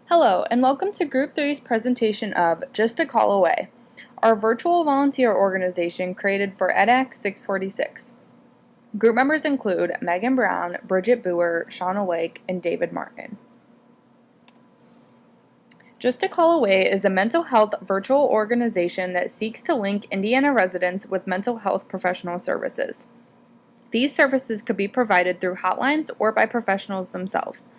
Hello, and welcome to Group 3's presentation of Just a Call Away, our virtual volunteer organization created for EDAC 646. Group members include Megan Brown, Bridget Boer, Shauna Lake, and David Martin. Just a Call Away is a mental health virtual organization that seeks to link Indiana residents with mental health professional services. These services could be provided through hotlines or by professionals themselves.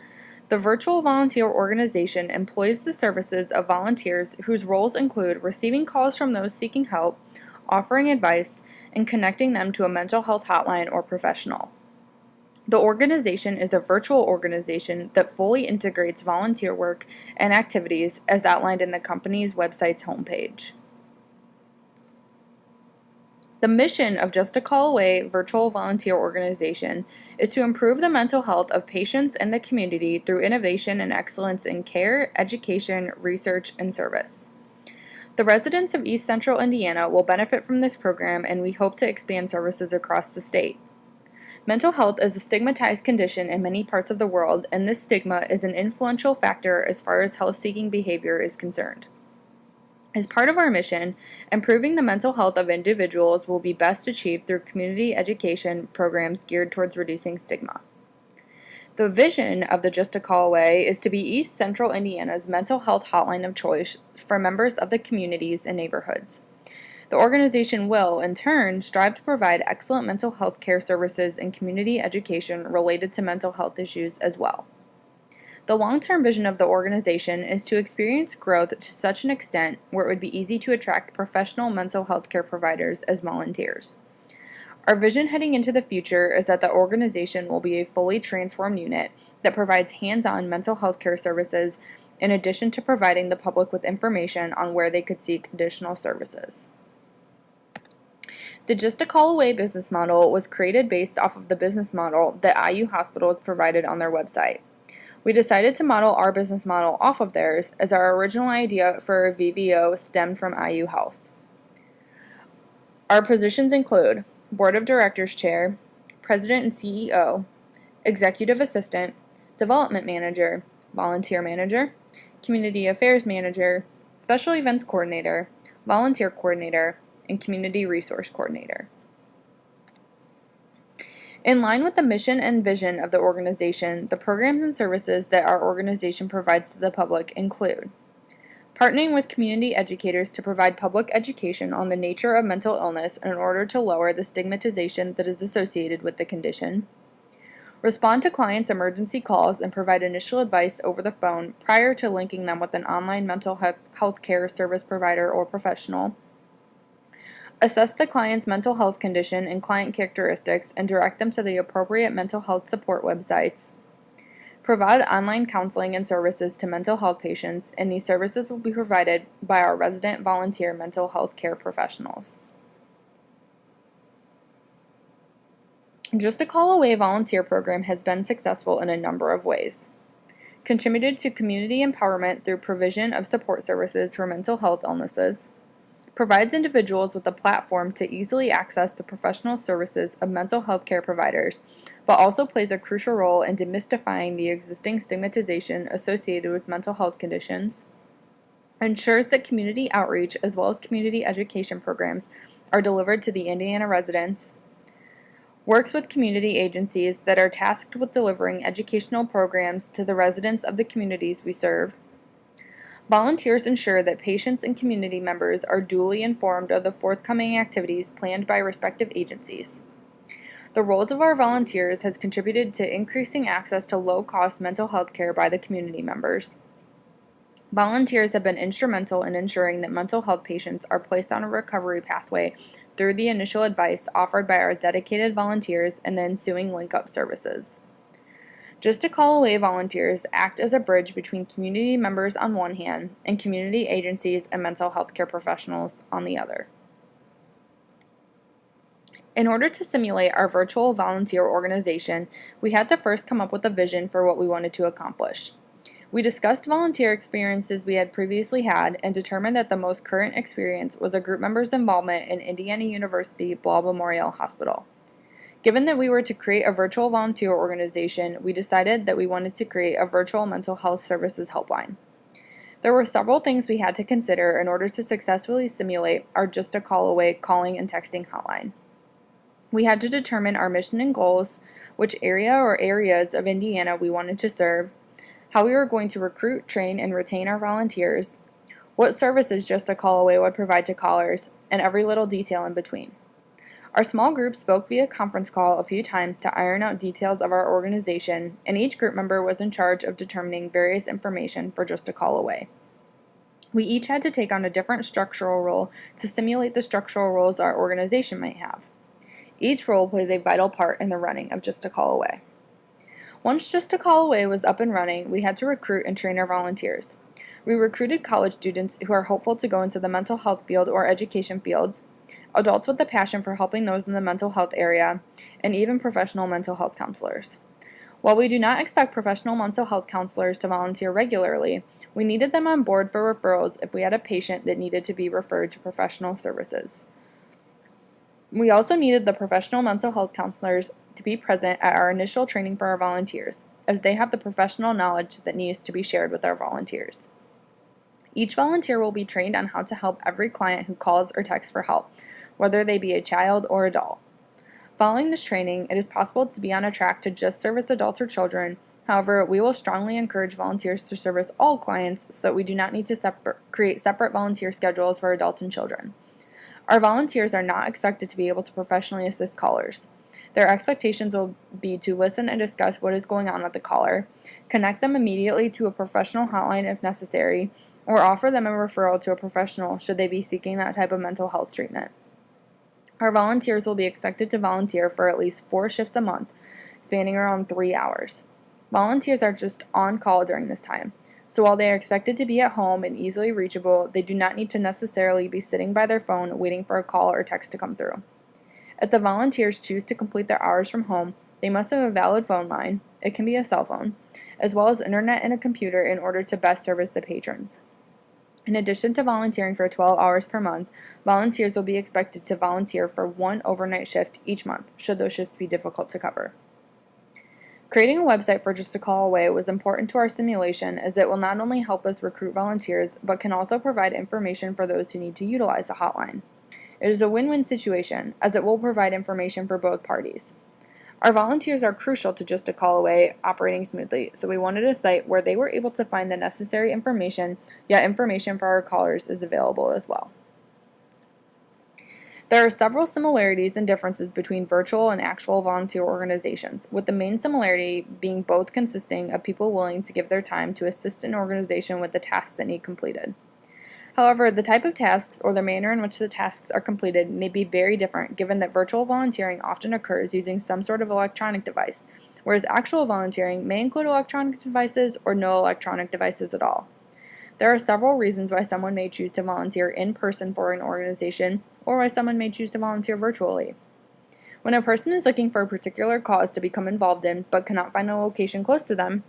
The virtual volunteer organization employs the services of volunteers whose roles include receiving calls from those seeking help, offering advice, and connecting them to a mental health hotline or professional. The organization is a virtual organization that fully integrates volunteer work and activities as outlined in the company's website's homepage. The mission of Just a Call Away virtual volunteer organization is to improve the mental health of patients and the community through innovation and excellence in care, education, research, and service. The residents of East Central Indiana will benefit from this program, and we hope to expand services across the state. Mental health is a stigmatized condition in many parts of the world, and this stigma is an influential factor as far as health-seeking behavior is concerned. As part of our mission, improving the mental health of individuals will be best achieved through community education programs geared towards reducing stigma. The vision of the Just a Call Away is to be East Central Indiana's mental health hotline of choice for members of the communities and neighborhoods. The organization will, in turn, strive to provide excellent mental health care services and community education related to mental health issues as well. The long-term vision of the organization is to experience growth to such an extent where it would be easy to attract professional mental health care providers as volunteers. Our vision heading into the future is that the organization will be a fully transformed unit that provides hands-on mental health care services in addition to providing the public with information on where they could seek additional services. The Just a Call Away business model was created based off of the business model that IU hospitals provided on their website. We decided to model our business model off of theirs, as our original idea for a VVO stemmed from IU Health. Our positions include Board of Directors Chair, President and CEO, Executive Assistant, Development Manager, Volunteer Manager, Community Affairs Manager, Special Events Coordinator, Volunteer Coordinator, and Community Resource Coordinator. In line with the mission and vision of the organization, the programs and services that our organization provides to the public include partnering with community educators to provide public education on the nature of mental illness in order to lower the stigmatization that is associated with the condition, respond to clients' emergency calls and provide initial advice over the phone prior to linking them with an online mental health care service provider or professional, assess the client's mental health condition and client characteristics and direct them to the appropriate mental health support websites. Provide online counseling and services to mental health patients, and these services will be provided by our resident volunteer mental health care professionals. Just a Call Away volunteer program has been successful in a number of ways. Contributed to community empowerment through provision of support services for mental health illnesses, provides individuals with a platform to easily access the professional services of mental health care providers, but also plays a crucial role in demystifying the existing stigmatization associated with mental health conditions, ensures that community outreach as well as community education programs are delivered to the Indiana residents, works with community agencies that are tasked with delivering educational programs to the residents of the communities we serve. Volunteers ensure that patients and community members are duly informed of the forthcoming activities planned by respective agencies. The roles of our volunteers has contributed to increasing access to low-cost mental health care by the community members. Volunteers have been instrumental in ensuring that mental health patients are placed on a recovery pathway through the initial advice offered by our dedicated volunteers and the ensuing link-up services. Just a Call Away volunteers act as a bridge between community members on one hand and community agencies and mental health care professionals on the other. In order to simulate our virtual volunteer organization, we had to first come up with a vision for what we wanted to accomplish. We discussed volunteer experiences we had previously had and determined that the most current experience was a group member's involvement in Indiana University Ball Memorial Hospital. Given that we were to create a virtual volunteer organization, we decided that we wanted to create a virtual mental health services helpline. There were several things we had to consider in order to successfully simulate our Just a Call Away calling and texting hotline. We had to determine our mission and goals, which area or areas of Indiana we wanted to serve, how we were going to recruit, train, and retain our volunteers, what services Just a Call Away would provide to callers, and every little detail in between. Our small group spoke via conference call a few times to iron out details of our organization, and each group member was in charge of determining various information for Just a Call Away. We each had to take on a different structural role to simulate the structural roles our organization might have. Each role plays a vital part in the running of Just a Call Away. Once Just a Call Away was up and running, we had to recruit and train our volunteers. We recruited college students who are hopeful to go into the mental health field or education fields, adults with a passion for helping those in the mental health area, and even professional mental health counselors. While we do not expect professional mental health counselors to volunteer regularly, we needed them on board for referrals if we had a patient that needed to be referred to professional services. We also needed the professional mental health counselors to be present at our initial training for our volunteers, as they have the professional knowledge that needs to be shared with our volunteers. Each volunteer will be trained on how to help every client who calls or texts for help, whether they be a child or adult. Following this training, it is possible to be on a track to just service adults or children. However, we will strongly encourage volunteers to service all clients so that we do not need to create separate volunteer schedules for adults and children. Our volunteers are not expected to be able to professionally assist callers. Their expectations will be to listen and discuss what is going on with the caller, connect them immediately to a professional hotline if necessary, or offer them a referral to a professional should they be seeking that type of mental health treatment. Our volunteers will be expected to volunteer for at least 4 shifts a month, spanning around 3 hours. Volunteers are just on call during this time, so while they are expected to be at home and easily reachable, they do not need to necessarily be sitting by their phone waiting for a call or text to come through. If the volunteers choose to complete their hours from home, they must have a valid phone line, it can be a cell phone, as well as internet and a computer in order to best service the patrons. In addition to volunteering for 12 hours per month, volunteers will be expected to volunteer for 1 overnight shift each month, should those shifts be difficult to cover. Creating a website for Just a Call Away was important to our simulation, as it will not only help us recruit volunteers, but can also provide information for those who need to utilize the hotline. It is a win-win situation, as it will provide information for both parties. Our volunteers are crucial to Just a Call Away operating smoothly, so we wanted a site where they were able to find the necessary information, yet information for our callers is available as well. There are several similarities and differences between virtual and actual volunteer organizations, with the main similarity being both consisting of people willing to give their time to assist an organization with the tasks that need completed. However, the type of tasks or the manner in which the tasks are completed may be very different, given that virtual volunteering often occurs using some sort of electronic device, whereas actual volunteering may include electronic devices or no electronic devices at all. There are several reasons why someone may choose to volunteer in person for an organization, or why someone may choose to volunteer virtually. When a person is looking for a particular cause to become involved in, but cannot find a location close to them,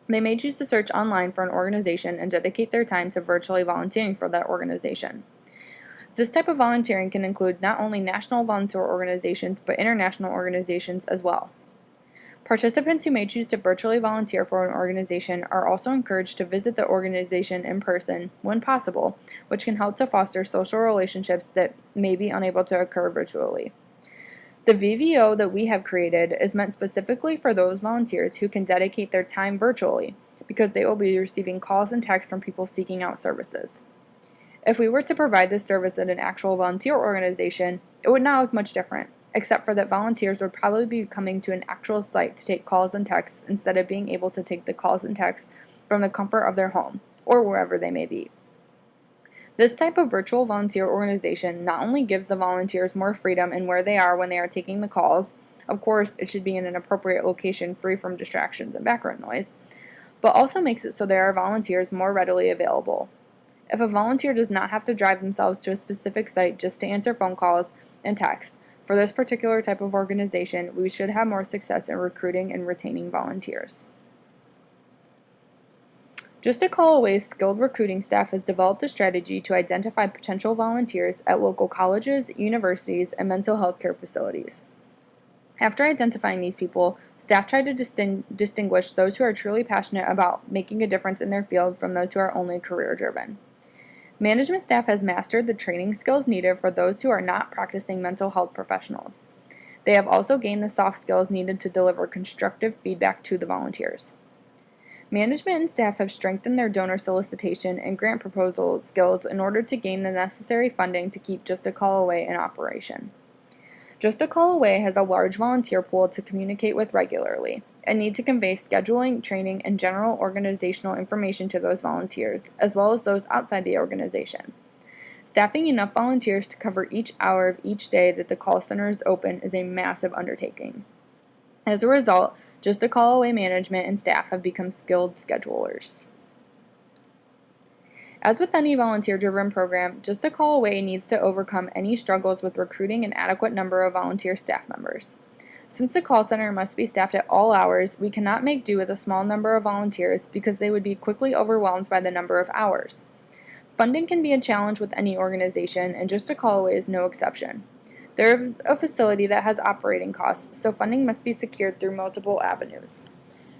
they may choose to search online for an organization and dedicate their time to virtually volunteering for that organization. This type of volunteering can include not only national volunteer organizations, but international organizations as well. Participants who may choose to virtually volunteer for an organization are also encouraged to visit the organization in person when possible, which can help to foster social relationships that may be unable to occur virtually. The VVO that we have created is meant specifically for those volunteers who can dedicate their time virtually, because they will be receiving calls and texts from people seeking out services. If we were to provide this service at an actual volunteer organization, it would not look much different, except for that volunteers would probably be coming to an actual site to take calls and texts instead of being able to take the calls and texts from the comfort of their home, or wherever they may be. This type of virtual volunteer organization not only gives the volunteers more freedom in where they are when they are taking the calls, of course it should be in an appropriate location free from distractions and background noise, but also makes it so there are volunteers more readily available. If a volunteer does not have to drive themselves to a specific site just to answer phone calls and texts, for this particular type of organization, we should have more success in recruiting and retaining volunteers. Just a Call Away's skilled recruiting staff has developed a strategy to identify potential volunteers at local colleges, universities, and mental health care facilities. After identifying these people, staff try to distinguish those who are truly passionate about making a difference in their field from those who are only career-driven. Management staff has mastered the training skills needed for those who are not practicing mental health professionals. They have also gained the soft skills needed to deliver constructive feedback to the volunteers. Management and staff have strengthened their donor solicitation and grant proposal skills in order to gain the necessary funding to keep Just a Call Away in operation. Just a Call Away has a large volunteer pool to communicate with regularly and need to convey scheduling, training, and general organizational information to those volunteers, as well as those outside the organization. Staffing enough volunteers to cover each hour of each day that the call center is open is a massive undertaking. As a result, Just a Call Away management and staff have become skilled schedulers. As with any volunteer-driven program, Just a Call Away needs to overcome any struggles with recruiting an adequate number of volunteer staff members. Since the call center must be staffed at all hours, we cannot make do with a small number of volunteers because they would be quickly overwhelmed by the number of hours. Funding can be a challenge with any organization, and Just a Call Away is no exception. There is a facility that has operating costs, so funding must be secured through multiple avenues.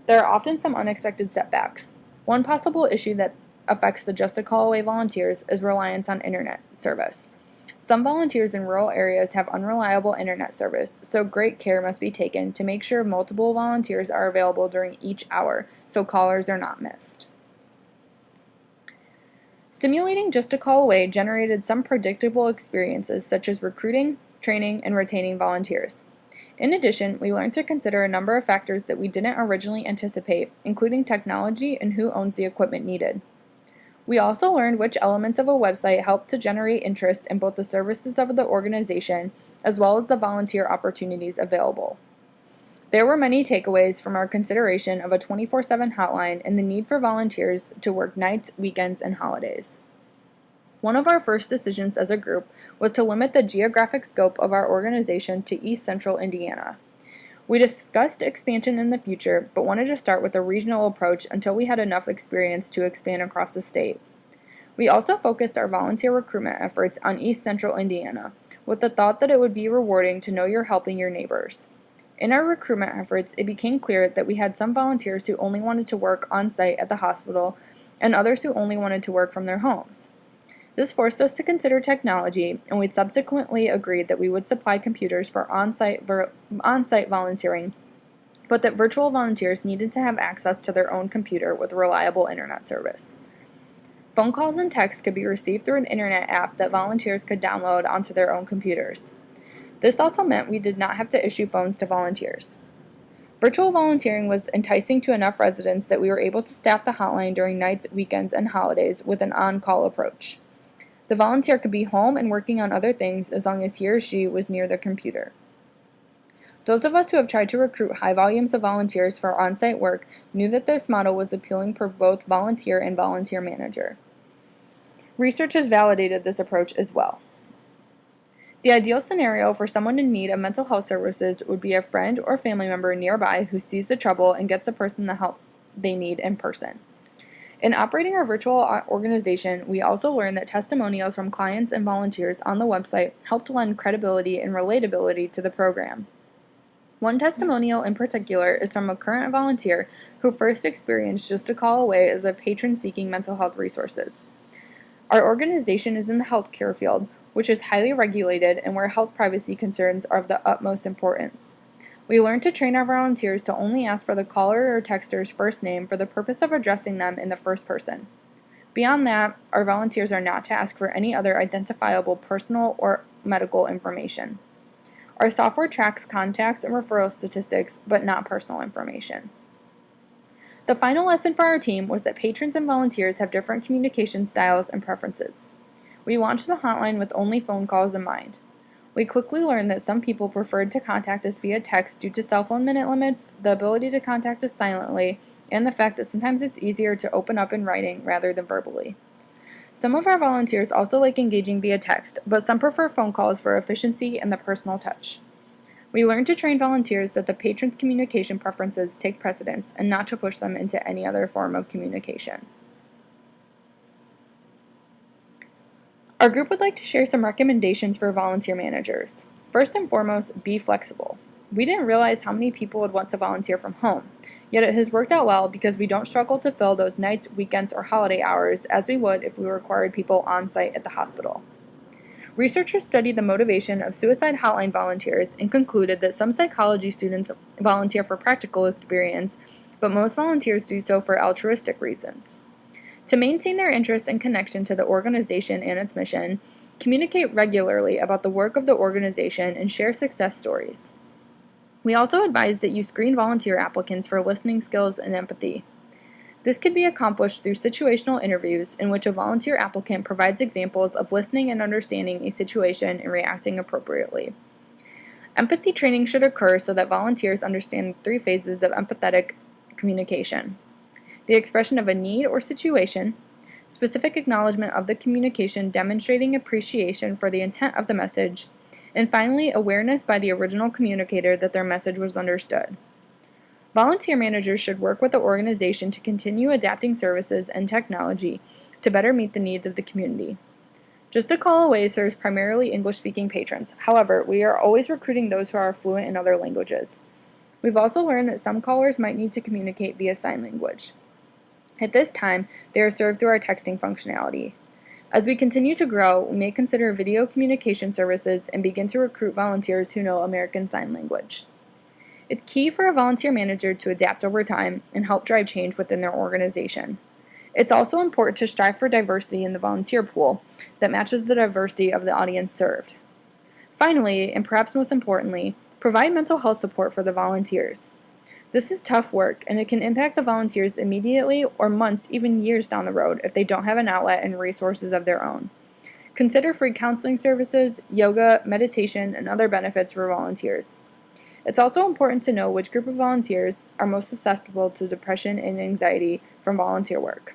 There are often some unexpected setbacks. One possible issue that affects the Just a Call Away volunteers is reliance on internet service. Some volunteers in rural areas have unreliable internet service, so great care must be taken to make sure multiple volunteers are available during each hour so callers are not missed. Simulating Just a Call Away generated some predictable experiences such as recruiting, training, and retaining volunteers. In addition, we learned to consider a number of factors that we didn't originally anticipate, including technology and who owns the equipment needed. We also learned which elements of a website help to generate interest in both the services of the organization as well as the volunteer opportunities available. There were many takeaways from our consideration of a 24/7 hotline and the need for volunteers to work nights, weekends, and holidays. One of our first decisions as a group was to limit the geographic scope of our organization to East Central Indiana. We discussed expansion in the future, but wanted to start with a regional approach until we had enough experience to expand across the state. We also focused our volunteer recruitment efforts on East Central Indiana, with the thought that it would be rewarding to know you're helping your neighbors. In our recruitment efforts, it became clear that we had some volunteers who only wanted to work on site at the hospital and others who only wanted to work from their homes. This forced us to consider technology, and we subsequently agreed that we would supply computers for on-site volunteering, but that virtual volunteers needed to have access to their own computer with reliable internet service. Phone calls and texts could be received through an internet app that volunteers could download onto their own computers. This also meant we did not have to issue phones to volunteers. Virtual volunteering was enticing to enough residents that we were able to staff the hotline during nights, weekends, and holidays with an on-call approach. The volunteer could be home and working on other things as long as he or she was near the computer. Those of us who have tried to recruit high volumes of volunteers for on-site work knew that this model was appealing for both volunteer and volunteer manager. Research has validated this approach as well. The ideal scenario for someone in need of mental health services would be a friend or family member nearby who sees the trouble and gets the person the help they need in person. In operating our virtual organization, we also learned that testimonials from clients and volunteers on the website helped lend credibility and relatability to the program. One testimonial in particular is from a current volunteer who first experienced Just a Call Away as a patron seeking mental health resources. Our organization is in the healthcare field, which is highly regulated and where health privacy concerns are of the utmost importance. We learned to train our volunteers to only ask for the caller or texter's first name for the purpose of addressing them in the first person. Beyond that, our volunteers are not to ask for any other identifiable personal or medical information. Our software tracks contacts and referral statistics, but not personal information. The final lesson for our team was that patrons and volunteers have different communication styles and preferences. We launched the hotline with only phone calls in mind. We quickly learned that some people preferred to contact us via text due to cell phone minute limits, the ability to contact us silently, and the fact that sometimes it's easier to open up in writing rather than verbally. Some of our volunteers also like engaging via text, but some prefer phone calls for efficiency and the personal touch. We learned to train volunteers that the patrons' communication preferences take precedence and not to push them into any other form of communication. Our group would like to share some recommendations for volunteer managers. First and foremost, be flexible. We didn't realize how many people would want to volunteer from home, yet it has worked out well because we don't struggle to fill those nights, weekends, or holiday hours as we would if we required people on site at the hospital. Researchers studied the motivation of suicide hotline volunteers and concluded that some psychology students volunteer for practical experience, but most volunteers do so for altruistic reasons. To maintain their interest and connection to the organization and its mission, communicate regularly about the work of the organization and share success stories. We also advise that you screen volunteer applicants for listening skills and empathy. This could be accomplished through situational interviews in which a volunteer applicant provides examples of listening and understanding a situation and reacting appropriately. Empathy training should occur so that volunteers understand the 3 phases of empathetic communication: the expression of a need or situation, specific acknowledgement of the communication demonstrating appreciation for the intent of the message, and finally, awareness by the original communicator that their message was understood. Volunteer managers should work with the organization to continue adapting services and technology to better meet the needs of the community. Just a Call Away serves primarily English-speaking patrons. However, we are always recruiting those who are fluent in other languages. We've also learned that some callers might need to communicate via sign language. At this time, they are served through our texting functionality. As we continue to grow, we may consider video communication services and begin to recruit volunteers who know American Sign Language. It's key for a volunteer manager to adapt over time and help drive change within their organization. It's also important to strive for diversity in the volunteer pool that matches the diversity of the audience served. Finally, and perhaps most importantly, provide mental health support for the volunteers. This is tough work, and it can impact the volunteers immediately or months, even years down the road if they don't have an outlet and resources of their own. Consider free counseling services, yoga, meditation, and other benefits for volunteers. It's also important to know which group of volunteers are most susceptible to depression and anxiety from volunteer work.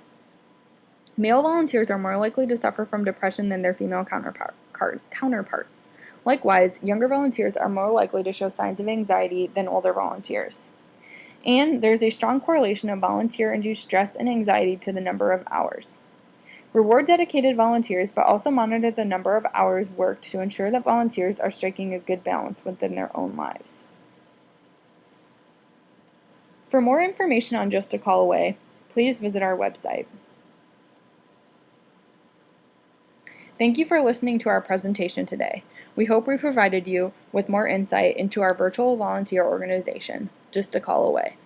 Male volunteers are more likely to suffer from depression than their female counterparts. Likewise, younger volunteers are more likely to show signs of anxiety than older volunteers. And there's a strong correlation of volunteer-induced stress and anxiety to the number of hours. Reward dedicated volunteers, but also monitor the number of hours worked to ensure that volunteers are striking a good balance within their own lives. For more information on Just a Call Away, please visit our website. Thank you for listening to our presentation today. We hope we provided you with more insight into our virtual volunteer organization, Just a Call Away.